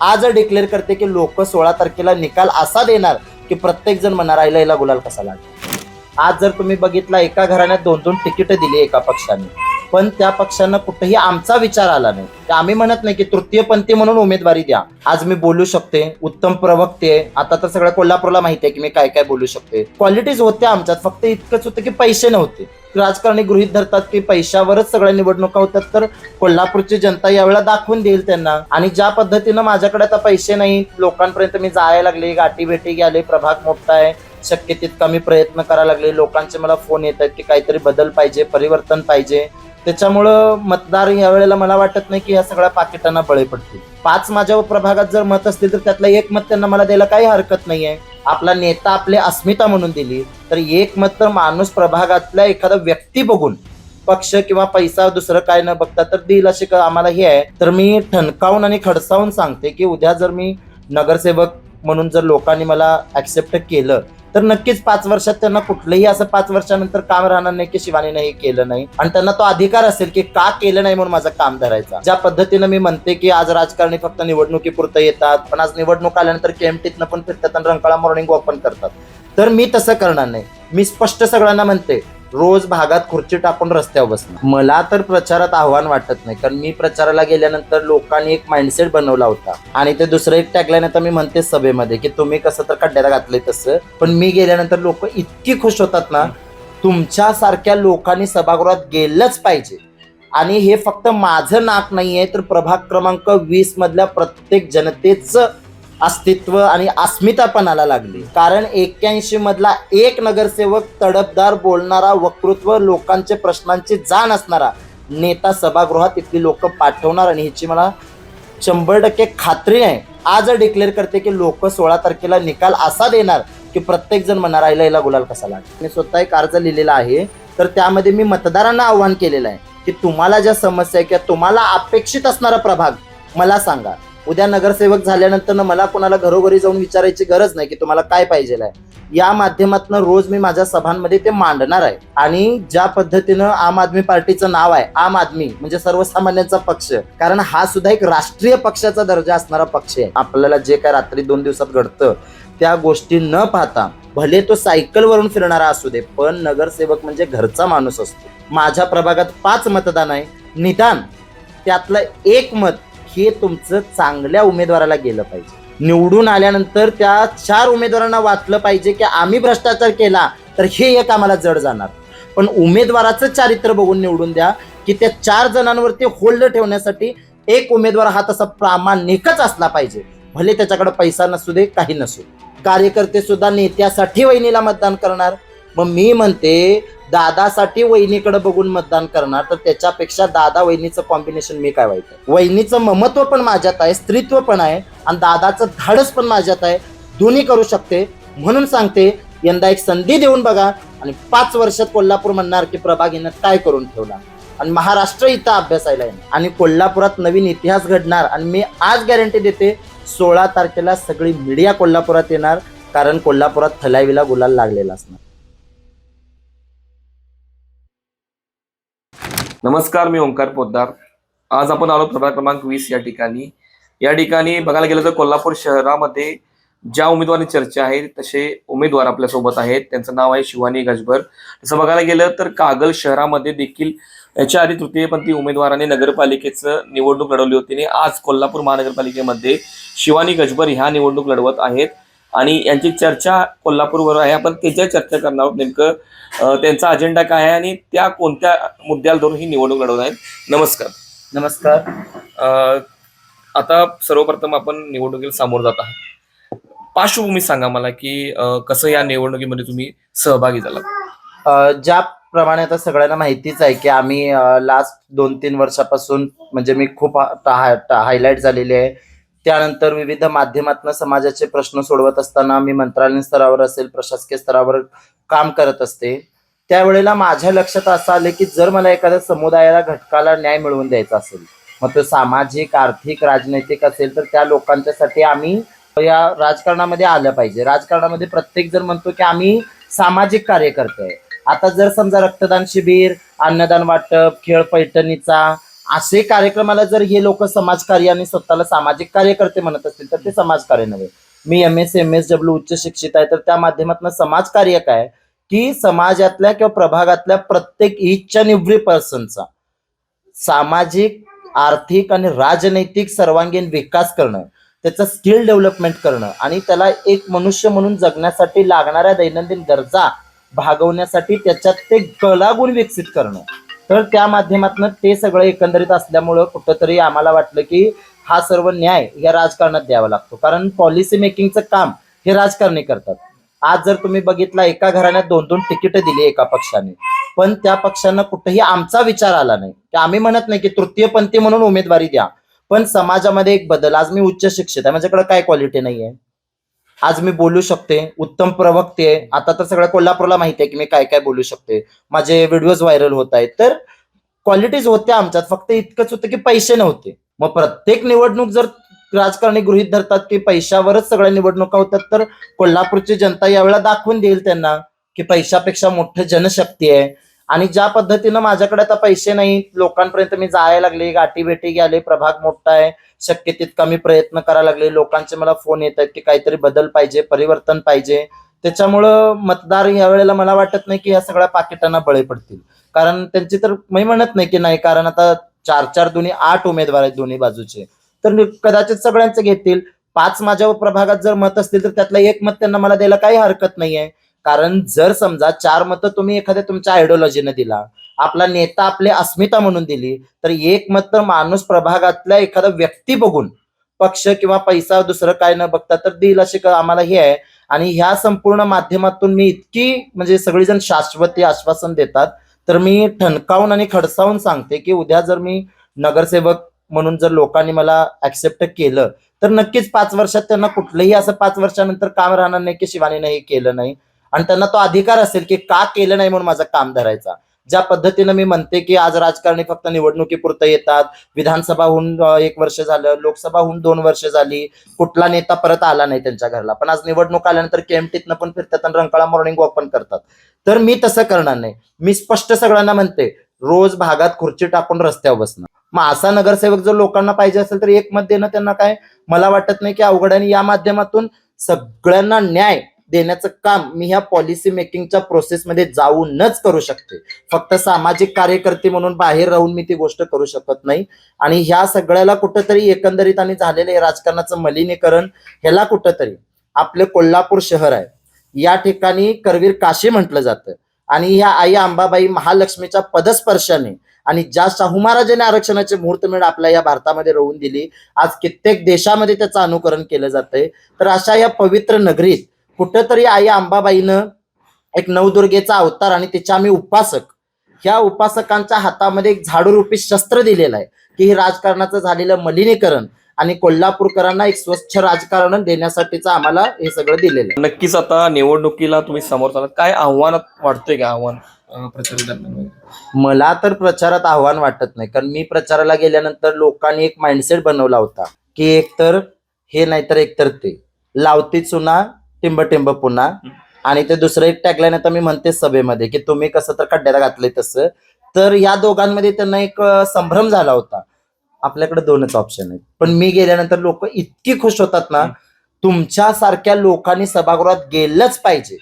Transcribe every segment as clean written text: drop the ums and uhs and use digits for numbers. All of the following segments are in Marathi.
आज डिक्लेअर करते की लोक 16 तारखेला निकाल असा देणार की प्रत्येक जण म्हणणार आईला हिला गुलाल कसा लागला. आज जर तुम्ही बघितला एका घराण्यात 2-2 तिकीट दिली एका पक्षाने, पण त्या पक्षानं कुठेही आमचा विचार आला नाही. आम्ही म्हणत नाही की तृतीयपंथी म्हणून उमेदवारी द्या. आज मी बोलू शकते, उत्तम प्रवक्ते, आता तर सगळ्या कोल्हापूरला माहिती आहे की मी काय काय बोलू शकते. क्वालिटीज होत्या आमच्यात, फक्त इतकंच होतं की पैसे नव्हते. राजकारणी गृहीत धरतात की पैशावरच सगळ्या निवडणुका होतात, तर कोल्हापूरची जनता यावेळेला दाखवून देईल त्यांना. आणि ज्या पद्धतीनं माझ्याकडे आता पैसे नाही, लोकांपर्यंत मी जायला लागले, गाठी भेटी गेले, प्रभाग मोठा आहे, शक्य तितका मी प्रयत्न करायला लागले. लोकांचे मला फोन येत आहेत की काहीतरी बदल पाहिजे, परिवर्तन पाहिजे. त्याच्यामुळं मतदार यावेळेला मला वाटत नाही की या सगळ्या पाकिटांना बळी पडतील. 5 माझ्या प्रभागात जर मत असतील तर त्यातलं 1 मत त्यांना मला द्यायला काही हरकत नाहीये. आपला नेता आपली अस्मिता म्हणून दिली, तर 1 मत तर माणूस प्रभागातल्या एखादा व्यक्ती बघून, पक्ष किंवा पैसा दुसरं काय न बघता तर देईल असे आम्हाला हे आहे. तर मी ठणकावून आणि खडसावून सांगते की उद्या जर मी नगरसेवक म्हणून जर लोकांनी मला ऍक्सेप्ट केलं तर नक्कीच 5 वर्षात त्यांना कुठलंही असं 5 वर्षानंतर काम राहणार नाही की शिवानीने हे केलं नाही. आणि त्यांना तो अधिकार असेल की का केलं नाही म्हणून माझं काम धरायचा. ज्या पद्धतीनं मी म्हणते की आज राजकारणी फक्त निवडणुकीपुरतं येतात, पण आज निवडणूक आल्यानंतर केएमटीतनं पण फिरतात आणि रंकाळा मॉर्निंग वॉक पण करतात. तर मी तसं करणार नाही. मी स्पष्ट सगळ्यांना म्हणते, रोज भागात खुर्ची टाकून रस्त्यावर बसणं. मला तर प्रचारात आव्हान वाटत नाही, कारण मी प्रचाराला गेल्यानंतर लोकांनी एक माइंडसेट बनवला होता. आणि ते दुसरं एक टॅगलाईन आता मी म्हणते सभेमध्ये की तुम्ही कसं तर खड्ड्याला घातलंय तसं, पण मी गेल्यानंतर लोक इतकी खुश होतात ना, तुमच्यासारख्या लोकांनी सभागृहात गेलंच पाहिजे. आणि हे फक्त माझं नाक नाहीये, तर प्रभाग क्रमांक 20 मधल्या प्रत्येक जनतेचं अस्तित्व आणि अस्मितापणाला लागली. कारण 81 मधला एक नगरसेवक, तडफदार बोलणारा, वक्तृत्व, लोकांचे प्रश्नांची जाण असणारा नेता सभागृहात इथली लोक पाठवणार, आणि ह्याची मला 100% खात्री आहे. आज डिक्लेअर करते की लोक 16 तारखेला निकाल असा देणार की प्रत्येक जण म्हणणार आईला हिला गुलाल कसा लागला. मी स्वतः एक अर्ज लिहिलेला आहे, तर त्यामध्ये मी मतदारांना आव्हान केलेलं आहे की तुम्हाला ज्या समस्या आहे किंवा तुम्हाला अपेक्षित असणारा प्रभाग मला सांगा. उद्या नगरसेवक झाल्यानंतर मला कोणाला घरोघरी जाऊन विचारायची गरज नाही की तुम्हाला काय पाहिजे आहे. या माध्यमातून रोज मी माझ्या सभांमध्ये ते मांडणार आहे. आणि ज्या पद्धतीनं आम आदमी पार्टीचं नाव आहे, आम आदमी म्हणजे सर्वसामान्यांचा पक्ष, कारण हा सुद्धा एक राष्ट्रीय पक्षाचा दर्जा असणारा पक्ष आहे. आपल्याला जे काय रात्री 2 दिवसात घडतं त्या गोष्टी न पाहता, भले तो सायकलवरून फिरणारा असू दे, पण नगरसेवक म्हणजे घरचा माणूस असतो. माझ्या प्रभागात 5 मतदान आहे, निदान त्यातलं 1 मत हे तुमचं चांगल्या उमेदवाराला गेलं पाहिजे. निवडून आल्यानंतर त्या 4 उमेदवारांना वाटलं पाहिजे की आम्ही भ्रष्टाचार केला तर हे एक आम्हाला जड जाणार. पण उमेदवाराचं चारित्र्य बघून निवडून द्या की त्या 4 जणांवरती होल्ड ठेवण्यासाठी एक उमेदवार हा तसा प्रामाणिकच असला पाहिजे. भले त्याच्याकडे पैसा नसू दे, काही नसू. कार्यकर्ते सुद्धा नेत्यासाठी वहिनीला मतदान करणार. मग मी म्हणते, दादासाठी वहिनीकडे बघून मतदान करणार, तर त्याच्यापेक्षा दादा वहिनीचं कॉम्बिनेशन मी काय वाईट आहे. वहिनीचं ममत्व पण माझ्यात आहे, स्त्रीत्व पण आहे, आणि दादाचं धाडस पण माझ्यात आहे. दोन्ही करू शकते. म्हणून सांगते, यंदा एक संधी देऊन बघा, आणि 5 वर्षात कोल्हापूर म्हणणार की प्रभाग हिनं काय करून ठेवला. आणि महाराष्ट्र इथं अभ्यासायला येणार आणि कोल्हापुरात नवीन इतिहास घडणार. आणि मी आज गॅरंटी देते, 16 तारखेला सगळी मीडिया कोल्हापुरात येणार, कारण कोल्हापुरात थलावीला गुलाल लागलेला असणार. नमस्कार, मी ओंकार पोद्दार. आज आपण आलो प्रभाग क्रमांक 20 या ठिकाणी बघायला गेलं तर कोल्हापूर शहरामध्ये ज्या उमेदवारांची चर्चा आहे तसे उमेदवार आपल्या सोबत आहेत. त्यांचं नाव आहे शिवानी गजबर. तसं बघायला गेलं तर कागल शहरामध्ये देखील याच्या आधी तृतीयपंथी उमेदवाराने नगरपालिकेचं निवडणूक लढवली होती आणि आज कोल्हापूर महानगरपालिकेमध्ये शिवानी गजबर ह्या निवडणूक लढवत आहेत आणि यांची चर्चा कोल्हापूरवर आहे. आपण त्याच्या चर्चा करणार आहोत, नेमकं त्यांचा अजेंडा काय आहे आणि त्या कोणत्या मुद्द्याला धरून ही निवडणूक लढवत आहेत. नमस्कार. नमस्कार. आता सर्वप्रथम आपण निवडणुकीला सामोरं जात आहात. पार्श्वभूमी सांगा मला की कसं या निवडणुकीमध्ये तुम्ही सहभागी झालात. ज्याप्रमाणे आता सगळ्यांना माहितीच आहे की आम्ही लास्ट 2-3 वर्षापासून, म्हणजे मी खूप हायलाईट झालेले आहे. त्यानंतर विविध माध्यमातून समाजाचे प्रश्न सोडवत असताना मी मंत्रालयीन स्तरावर असेल, प्रशासकीय स्तरावर काम करत असते. त्यावेळेला माझ्या लक्षात असं आलं की जर मला एखाद्या समुदायाला, घटकाला न्याय मिळवून द्यायचा असेल, मग तो सामाजिक, आर्थिक, राजनैतिक असेल, तर त्या लोकांच्यासाठी आम्ही या राजकारणामध्ये आलं पाहिजे. राजकारणामध्ये प्रत्येक जण म्हणतो की आम्ही सामाजिक कार्यकर्ते आहे. आता जर समजा रक्तदान शिबिर, अन्नदान वाटप, खेळ पैठणीचा असे कार्यक्रमाला जर हे लोक समाजकार्य आणि स्वतःला सामाजिक कार्यकर्ते म्हणत असतील तर ते समाजकार्य नव्हे. मी MSc MSW उच्च शिक्षित आहे, तर त्या माध्यमातून समाजकार्य काय की समाजातल्या किंवा प्रभागातल्या प्रत्येक ईच अँड एव्हरी पर्सनचा सामाजिक, आर्थिक आणि राजनैतिक सर्वांगीण विकास करणं, त्याचं स्किल डेव्हलपमेंट करणं आणि त्याला एक मनुष्य म्हणून जगण्यासाठी लागणाऱ्या दैनंदिन गरजा भागवण्यासाठी त्याच्यात ते कलागुण विकसित करणं. तर त्या माध्यमातून ते सगळं एकंदरीत असल्यामुळं कुठंतरी आम्हाला वाटलं की हा सर्व न्याय या राजकारणात द्यावा लागतो, कारण पॉलिसी मेकिंगचं काम हे राजकारणी करतात. आज जर तुम्ही बघितला, एका घराण्यात 2-2 तिकीट दिली एका पक्षाने, पण त्या पक्षानं कुठेही आमचा विचार आला नाही की आम्ही म्हणत नाही की तृतीयपंथी म्हणून उमेदवारी द्या, पण समाजामध्ये एक बदल. आज मी उच्च शिक्षित आहे, माझ्याकडे काय क्वालिटी नाहीये, आज मी बोलू शकते, उत्तम प्रवक्ते आहे. आता तर सगळ्या कोल्हापूरला माहिती आहे की मी काय काय बोलू शकते, माझे व्हिडिओज व्हायरल होत आहेत. तर क्वालिटीज होत्या आमच्यात, फक्त इतकंच होतं की पैसे नव्हते. मग प्रत्येक निवडणूक जर राजकारणी गृहीत धरतात की पैशावरच सगळ्या निवडणुका होतात, तर कोल्हापूरची जनता यावेळेला दाखवून देईल त्यांना की पैशापेक्षा मोठं जनशक्ती आहे. आणि ज्या पद्धतीनं माझ्याकडे आता पैसे नाही, लोकांपर्यंत मी जायला लागले, गाठी भेटी गेले, प्रभाग मोठा आहे, शक्य तितका मी प्रयत्न करायला लागले, लोकांचे मला फोन येत आहेत की काहीतरी बदल पाहिजे, परिवर्तन पाहिजे. त्याच्यामुळं मतदार या वेळेला मला वाटत नाही की या सगळ्या पाकिटांना बळी पडतील, कारण त्यांची तर मी म्हणत नाही की नाही, कारण आता 4-4 दुनी 8 उमेदवार आहेत दोन्ही बाजूचे, तर कदाचित सगळ्यांचे घेतील. 5 माझ्या प्रभागात जर मत असतील तर त्यातलं 1 मत त्यांना मला द्यायला काही हरकत नाहीये. कारण जर समजा 4 मतं तुम्ही एखाद्या तुमच्या आयडिओलॉजीने दिला, आपला नेता आपली अस्मिता म्हणून दिली, तर 1 मत तर माणूस प्रभागातल्या एखादा व्यक्ती बघून, पक्ष किंवा पैसा दुसरं काय न बघता तर देईल, अशी आम्हाला हे आहे. आणि ह्या संपूर्ण माध्यमातून मी इतकी म्हणजे सगळीजण शाश्वती आश्वासन देतात, तर मी ठणकावून आणि खडसावून सांगते की उद्या जर मी नगरसेवक म्हणून जर लोकांनी मला ऍक्सेप्ट केलं, तर नक्कीच 5 वर्षात त्यांना कुठलंही असं 5 वर्षानंतर काम राहणार नाही की शिवानीने हे केलं नाही. आणि त्यांना तो अधिकार असेल की का केलं नाही म्हणून माझं काम धरायचा. ज्या पद्धतीनं मी म्हणते की आज राजकारणी फक्त निवडणुकीपुरतं येतात, विधानसभा होऊन 1 वर्ष झालं, लोकसभा होऊन 2 वर्ष झाली, कुठला नेता परत आला नाही त्यांच्या घरला, पण आज निवडणूक आल्यानंतर केएमटीतनं पण फिरतात आणि रंकाळा मॉर्निंग वॉक पण करतात. तर मी तसं करणार नाही. मी स्पष्ट सगळ्यांना म्हणते, रोज भागात खुर्ची टाकून रस्त्यावर बसणं. मग असा नगरसेवक जर लोकांना पाहिजे असेल तर 1 मत देणं त्यांना काय मला वाटत नाही की अवघड आहे. आणि या माध्यमातून सगळ्यांना न्याय देण्याचं काम मी ह्या पॉलिसी मेकिंगच्या प्रोसेसमध्ये जाऊनच करू शकते. फक्त सामाजिक कार्यकर्ते म्हणून बाहेर राहून मी ती गोष्ट करू शकत नाही. आणि ह्या सगळ्याला कुठंतरी एकंदरीत आणि झालेले राजकारणाचं मलिनीकरण, ह्याला कुठंतरी आपले कोल्हापूर शहर आहे, या ठिकाणी करवीर काशी म्हटलं जातं. आणि ह्या आई अंबाबाई महालक्ष्मीच्या पदस्पर्शाने आणि ज्या शाहू महाराजांनी आरक्षणाचे मुहूर्तमेढ आपल्या या भारतामध्ये रोवून दिली, आज कित्येक देशामध्ये त्याचं अनुकरण केलं जातंय. तर अशा या पवित्र नगरीत कुठंतरी आई अंबाबाईनं एक नवदुर्गेचा अवतार आणि तिच्या आम्ही उपासक, ह्या उपासकांच्या हातामध्ये एक झाडूरूपी शस्त्र दिलेलं आहे की हे राजकारणाचं झालेलं मलिनीकरण आणि कोल्हापूरकरांना एक स्वच्छ राजकारण देण्यासाठीचं आम्हाला हे सगळं दिलेलं आहे. नक्कीच आता निवडणुकीला तुम्ही समोर चालत, काय आव्हानात वाटतंय का आव्हान प्रचार दरम्यान? मला तर प्रचारात आव्हान वाटत नाही, कारण मी प्रचाराला गेल्यानंतर लोकांनी एक माइंडसेट बनवला होता की एकतर हे नाहीतर एकतर ते, लावती चुना टिंब टिंब पुन्हा. आणि ते दुसरं एक टॅगलाईन आता मी म्हणते सभेमध्ये की तुम्ही कसं तर खड्ड्यात घातलंय तसं. तर या दोघांमध्ये त्यांना एक संभ्रम झाला होता. आपल्याकडे 2च ऑप्शन आहेत, पण मी गेल्यानंतर लोक इतकी खुश होतात ना, तुमच्यासारख्या लोकांनी सभागृहात गेलंच पाहिजे.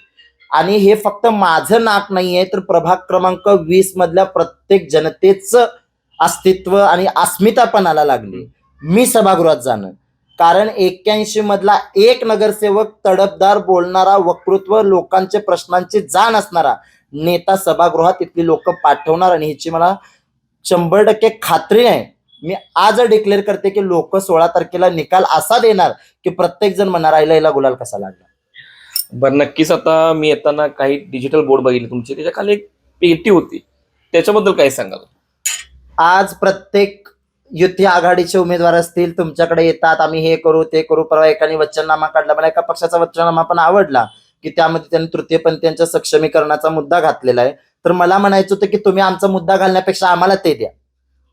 आणि हे फक्त माझं नाक नाहीये, तर प्रभाग क्रमांक 20 मधल्या प्रत्येक जनतेचं अस्तित्व आणि अस्मितापणाला लागली मी सभागृहात जाणं. कारण 81 मधला एक नगरसेवक, तडफदार बोलणारा, वक्तृत्व, लोकांच्या प्रश्नांची जाण असणारा नेता सभागृहात इथली लोक पाठवणार. आणि ह्याची मला 100% खात्री आहे. मी आज डिक्लेअर करते की लोक 16 तारखेला निकाल असा देणार की प्रत्येक जण म्हणणार आईला गुलाल कसा लागला. बरं, नक्कीच. आता मी येताना काही डिजिटल बोर्ड बघितले तुमचे, त्याच्या खाली एक पेटी होती, त्याच्याबद्दल काय सांगाल? आज प्रत्येक युती आघाडीचे उमेदवार असतील तुमच्याकडे येतात, आम्ही हे करू ते करू. परवा एकाने वचननामा काढला, मला एका पक्षाचा वचननामा पण आवडला की त्यामध्ये त्यांनी तृतीयपंथीयांच्या सक्षमीकरणाचा मुद्दा घातलेला आहे. तर मला म्हणायचं होतं की तुम्ही आमचा मुद्दा घालण्यापेक्षा आम्हाला ते द्या.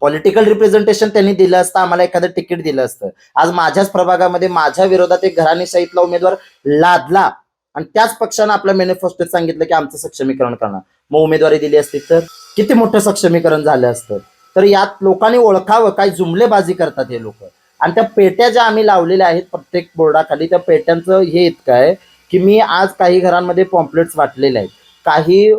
पॉलिटिकल रिप्रेझेंटेशन त्यांनी दिलं असतं, आम्हाला एखादं तिकीट दिलं असतं. आज माझ्याच प्रभागामध्ये माझ्या विरोधात एक घराणेशाहीतला उमेदवार लादला आणि त्याच पक्षानं आपल्या मॅनिफेस्टोत सांगितलं की आमचं सक्षमीकरण करणार. मग उमेदवारी दिली असती तर किती मोठं सक्षमीकरण झालं असतं. तर यात लोकांनी ओळखावं काय जुमलेबाजी करतात हे लोक. आणि त्या पेट्या ज्या आम्ही लावलेल्या आहेत प्रत्येक बोर्डाखाली, त्या पेट्यांचं हे इतकं आहे की मी आज काही घरांमध्ये पॉम्पलेट्स वाटलेले आहेत, काही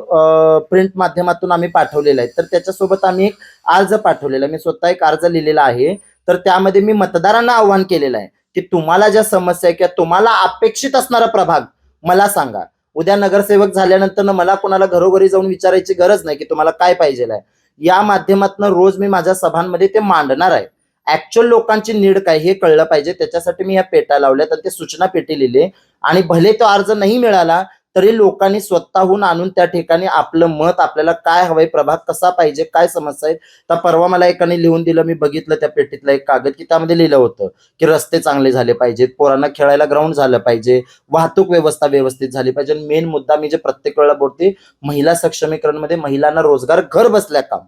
प्रिंट माध्यमातून आम्ही पाठवलेले आहेत. तर त्याच्यासोबत आम्ही एक अर्ज पाठवलेला, मी स्वतः एक अर्ज लिहिलेला आहे. तर त्यामध्ये मी मतदारांना आव्हान केलेलं आहे की तुम्हाला ज्या समस्या आहे किंवा तुम्हाला अपेक्षित असणारा प्रभाग मला सांगा. उद्या नगरसेवक झाल्यानंतर मला कोणाला घरोघरी जाऊन विचारायची गरज नाही की तुम्हाला काय पाहिजे आहे. या माध्यमातून रोज मी माझ्या सभांमध्ये ते मांडणार आहे. ऍक्च्युअल लोकांची नीड काय हे कळलं पाहिजे, त्याच्यासाठी मी ह्या पेट्या लावल्यात आणि ते सूचना पेटी लिहिले. आणि भले तो अर्ज नाही मिळाला तरी लोकांनी स्वतःहून आणून त्या ठिकाणी आपलं मत, आपल्याला काय हवंय, प्रभाग कसा पाहिजे, काय समस्या आहेत. तर परवा मला एकाने लिहून दिलं, मी बघितलं त्या पेटीतला एक कागद की त्यामध्ये लिहिलं होतं की रस्ते चांगले झाले पाहिजेत, पोरांना खेळायला ग्राउंड झालं पाहिजे, वाहतूक व्यवस्था व्यवस्थित झाली पाहिजे. मेन मुद्दा मी जे प्रत्येक वेळेला बोलते, महिला सक्षमीकरण मध्ये महिलांना रोजगार घर बसल्या काम.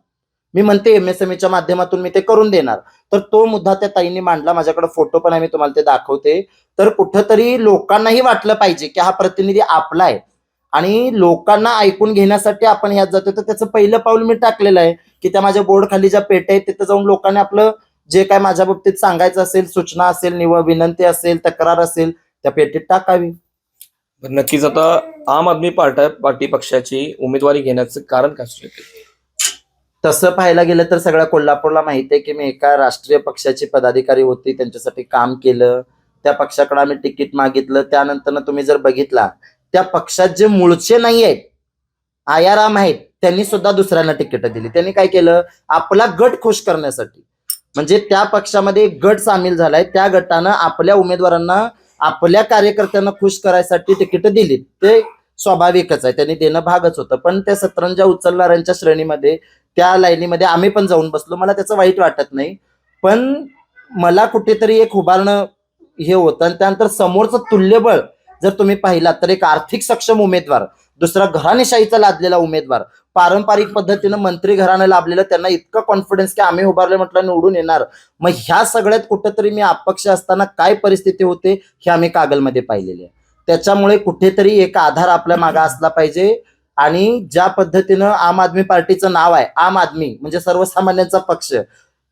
मी म्हणते एमएसएमईच्या माध्यमातून मी ते करून देणार. तर तो मुद्दा त्या ताईंनी मांडला, माझ्याकडे फोटो पण आहे, मी तुम्हाला ते दाखवते. तर कुठंतरी लोकांनाही वाटलं पाहिजे की हा प्रतिनिधी आपला आहे आणि लोकांना ऐकून घेण्यासाठी आपण ह्यात जातो. तर त्याचं पहिलं पाऊल मी टाकलेलं आहे की त्या माझ्या बोर्ड खाली ज्या पेट्या आहेत तिथे जाऊन लोकांनी आपलं जे काय माझ्या बाबतीत सांगायचं असेल, सूचना असेल, विनंती असेल, तक्रार असेल, त्या पेटीत टाकावी. नक्कीच. आता आम आदमी पार्टी पक्षाची उमेदवारी घेण्याचं कारण काय असू शकेल? तसं पाहायला गेलं तर सगळ्या कोल्हापूरला माहिती आहे की मी एका राष्ट्रीय पक्षाची पदाधिकारी होती, त्यांच्यासाठी काम केलं. त्या पक्षाकडे आम्ही तिकीट मागितलं. त्यानंतर तुम्ही जर बघितला, त्या पक्षात जे मूळचे नाही आहेत, आयाराम आहेत, त्यांनी सुद्धा दुसऱ्यांना तिकीट दिली. त्यांनी काय केलं, आपला गट खुश करण्यासाठी, म्हणजे त्या पक्षामध्ये एक गट सामील झालाय, त्या गटानं आपल्या उमेदवारांना, आपल्या कार्यकर्त्यांना खुश करायसाठी तिकीट दिली. ते स्वाभाविकच आहे, त्यांनी देणं भागच होतं. पण त्या सतरंजा उचलणाऱ्यांच्या श्रेणीमध्ये, त्या लाईनीमध्ये आम्ही पण जाऊन बसलो. मला त्याचं वाईट वाटत नाही, पण मला कुठेतरी एक उभारणं हे होतं. आणि त्यानंतर समोरचं तुल्यबळ जर तुम्ही पाहिलात तर एक आर्थिक सक्षम उमेदवार, दुसरा घराणेशाहीचा लादलेला उमेदवार, पारंपरिक पद्धतीनं मंत्री घराणं लाभलेलं, त्यांना इतकं कॉन्फिडन्स की आम्ही उभारले म्हटलं निवडून येणार. मग ह्या सगळ्यात कुठंतरी मी अपक्ष असताना काय परिस्थिती होते हे आम्ही कागलमध्ये पाहिलेली आहे. त्याच्यामुळे कुठेतरी एक आधार आपल्या मागे असला पाहिजे. आणि ज्या पद्धतीनं आम आदमी पार्टीचं नाव आहे, आम आदमी म्हणजे सर्वसामान्यांचा पक्ष,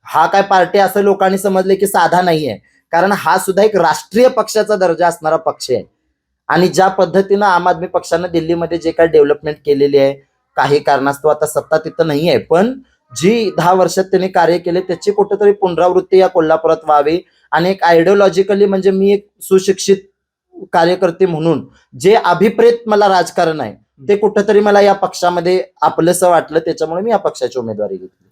हा काय पार्टी असं लोकांनी समजले की साधा नाहीये, कारण हा सुद्धा एक राष्ट्रीय पक्षाचा दर्जा असणारा पक्ष आहे. आणि ज्या पद्धतीनं आम आदमी पक्षानं दिल्लीमध्ये जे काही डेव्हलपमेंट केलेली आहे, काही कारणास्तव आता सत्ता तिथं नाही आहे, पण जी 10 वर्षात त्यांनी कार्य केले त्याची कुठेतरी पुनरावृत्ती या कोल्हापुरात व्हावी. आणि एक आयडिओलॉजिकली म्हणजे मी एक सुशिक्षित कार्यकर्ते म्हणून जे अभिप्रेत मला राजकारण आहे ते कुठेतरी मला या पक्षामध्ये आपलंसं वाटलं, त्याच्यामुळे मी या पक्षाची उमेदवारी घेतली.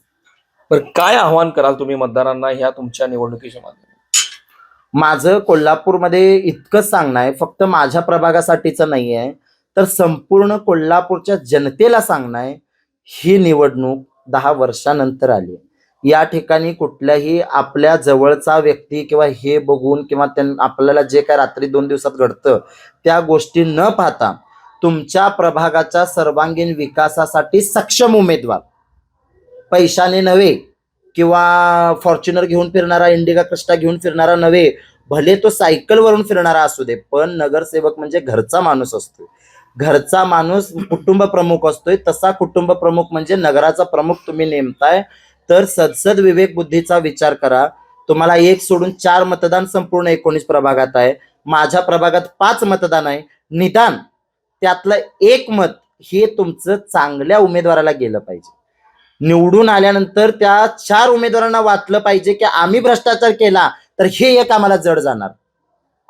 पण काय आव्हान कराल तुम्ही मतदारांना ह्या तुमच्या निवडणुकीच्या माध्यमातून? माझं कोल्हापूरमध्ये इतकंच सांगणं आहे, फक्त माझ्या प्रभागासाठीचं नाही आहे, तर संपूर्ण कोल्हापूरच्या जनतेला सांगणं आहे, ही निवडणूक 10 वर्षानंतर आली. या ठिकाणी कुठल्याही आपल्या जवळचा व्यक्ती किंवा हे बघून किंवा आपल्याला जे काय रात्री 2 दिवसात घडतं त्या गोष्टी न पाहता तुमच्या प्रभागाच्या सर्वांगीण विकासासाठी सक्षम उमेदवार, पैशाने नव्हे किंवा फॉर्च्युनर घेऊन फिरणारा, इंडिका क्रिस्टा घेऊन फिरणारा नव्हे, भले तो सायकलवरून फिरणारा असू दे, पण नगरसेवक म्हणजे घरचा माणूस असतो. घरचा माणूस कुटुंब प्रमुख असतोय, तसा कुटुंब प्रमुख म्हणजे नगराचा प्रमुख तुम्ही नेमताय. तर सदसद विवेक बुद्धीचा विचार करा. तुम्हाला एक सोडून 4 मतदान संपूर्ण 19 प्रभागात आहे, माझ्या प्रभागात 5 मतदान आहे. निदान त्यातलं 1 मत हे तुमचं चांगल्या उमेदवाराला गेलं पाहिजे. निवडून आल्यानंतर त्या 4 उमेदवारांना वाटलं पाहिजे की आम्ही भ्रष्टाचार केला तर हे एक आम्हाला जड जाणार.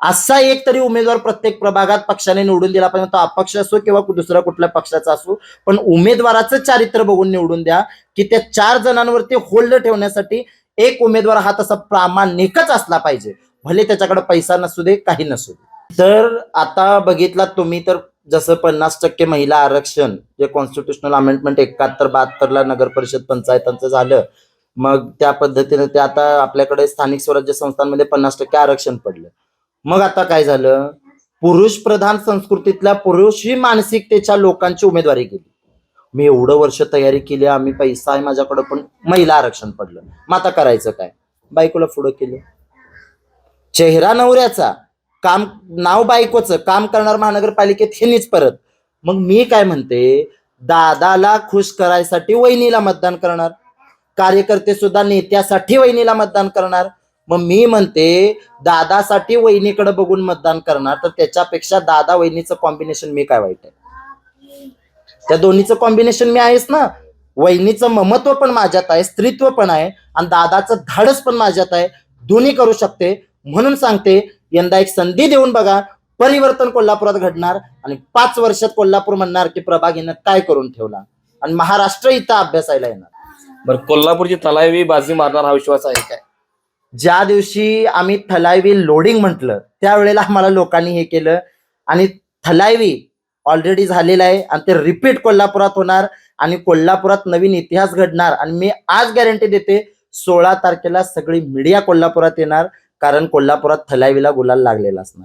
असा एक तरी उमेदवार प्रत्येक प्रभागात पक्षाने निवडून दिला पाहिजे, तो अपक्ष असो किंवा दुसरा कुठल्या पक्षाचा असो, पण उमेदवाराचं चारित्र्य बघून निवडून द्या की त्या 4 जणांवरती होल्ड ठेवण्यासाठी एक उमेदवार हा तसा प्रामाणिकच असला पाहिजे, भले त्याच्याकडे पैसा नसू दे, काही नसू दे. तर आता बघितलात तुम्ही, तर जसं 50% महिला आरक्षण जे कॉन्स्टिट्युशनल अमेंडमेंट 71-72 नगर परिषद पंचायतांचं झालं, मग त्या पद्धतीने ते आता आपल्याकडे स्थानिक स्वराज्य संस्थांमध्ये 50% आरक्षण पडलं. मग आता काय झालं, पुरुष प्रधान संस्कृतीतल्या पुरुषी मानसिकतेच्या लोकांची उमेदवारी केली. मी एवढं वर्ष तयारी केली, आम्ही पैसा आहे माझ्याकडं, पण महिला आरक्षण पडलं. मग आता करायचं काय, बायकोला पुढं केलं. चेहरा नवऱ्याचा, काम नाव बायकोचं, काम करणार महानगरपालिकेत हेनीच परत. मग मी काय म्हणते, दादाला खुश करायसाठी वहिनीला मतदान करणार. कार्यकर्ते सुद्धा नेत्यासाठी वहिनीला मतदान करणार. मग मी म्हणते दादासाठी वहिनीकडे बघून मतदान करणार, तर त्याच्यापेक्षा दादा वहिनीचं कॉम्बिनेशन मी काय वाईट आहे? त्या दोन्हीचं कॉम्बिनेशन मी आहेच ना. वहिनीचं ममत्व पण माझ्यात आहे, स्त्रीत्व पण आहे, आणि दादाचं धाडस पण माझ्यात आहे. दोन्ही करू शकते. म्हणून सांगते, यंदा एक संधी देऊन बघा. परिवर्तन कोल्हापुरात घडणार आणि 5 वर्षात कोल्हापूर म्हणणार की प्रभागीनं काय करून ठेवला, आणि महाराष्ट्र इथं अभ्यासायला येणार. बरं, कोल्हापूरची तलावी बाजी मारणार हा विश्वास आहे काय? ज्या दिवशी आम्ही थलायवी लोडिंग म्हटलं त्यावेळेला आम्हाला लोकांनी हे केलं, आणि थलायवी ऑलरेडी झालेलं आहे आणि ते रिपीट कोल्हापुरात होणार आणि कोल्हापुरात नवीन इतिहास घडणार. आणि मी आज गॅरंटी देते 16 तारखेला सगळी मीडिया कोल्हापुरात येणार, कारण कोल्हापुरात थलायवीला गुलाल लागलेला असणार.